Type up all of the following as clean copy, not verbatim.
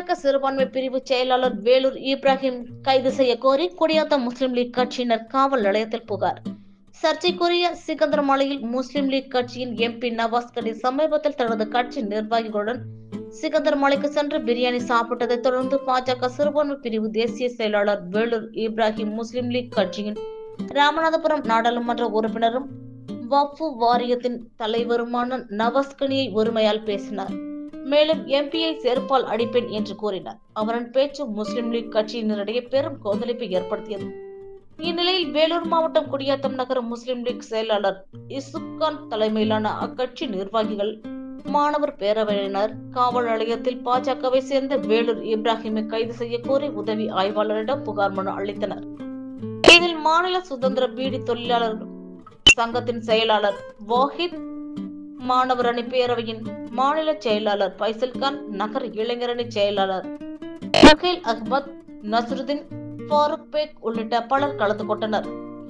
பாஜக சிறுபான்மை பிரிவு செயலாளர் வேலூர் இப்ராஹிம் கைது செய்ய கோரி குடியாத்தம் முஸ்லிம் லீக் கட்சியினர் காவல் நிலையத்தில் புகார். சர்ச்சைக்குரிய சிக்கந்தர்மலையில் முஸ்லிம் லீக் கட்சியின் எம்பி நவாஸ் கனி சமீபத்தில் தனது கட்சி நிர்வாகிகளுடன் சிக்கந்தர்மலைக்கு சென்று பிரியாணி சாப்பிட்டதை தொடர்ந்து பாஜக சிறுபான்மை பிரிவு தேசிய செயலாளர் வேலூர் இப்ராஹிம் முஸ்லிம் லீக் கட்சியின் ராமநாதபுரம் நாடாளுமன்ற உறுப்பினரும் வக்ஃப் வாரியத்தின் தலைவருமான நவாஸ் கனியை ஒருமையால் பேசினார். மேலும் எம்பியை செருப்பால் அடிப்பேன் என்று கூறினார். அவரின் பேச்சு முஸ்லிம் லீக் கட்சியினரிடையே பெரும் கொந்தளிப்பை ஏற்படுத்தியது. இந்நிலையில் வேலூர் மாவட்டம் குடியாத்தம் நகர முஸ்லிம் லீக் செயலாளர் இசுப்கான் தலைமையிலான அக்கட்சி நிர்வாகிகள், மாணவர் பேரவையினர் காவல் நிலையத்தில் பாஜகவை சேர்ந்த வேலூர் இப்ராஹிமை கைது செய்ய கோரி உதவி ஆய்வாளரிடம் புகார் மனு அளித்தனர். இதில் மாநில சுதந்திர பீடி தொழிலாளர் சங்கத்தின் செயலாளர் வாஹித், மாணவர் அணி பேரவையின் மாநில செயலாளர் பைசல்கான், நகர இளைஞரணி செயலாளர் முகேல் அஹ்மத், நஸ்ருதீன், ஃபாரூக் பேக் உள்ளிட்ட பலர் கலந்து கொண்டனர்.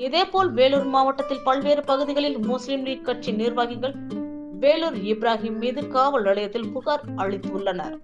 இதேபோல் வேலூர் மாவட்டத்தில் பல்வேறு பகுதிகளில் முஸ்லிம் லீக் கட்சி நிர்வாகிகள் வேலூர் இப்ராஹிம் மீது காவல் நிலையத்தில் புகார் அளித்துள்ளனர்.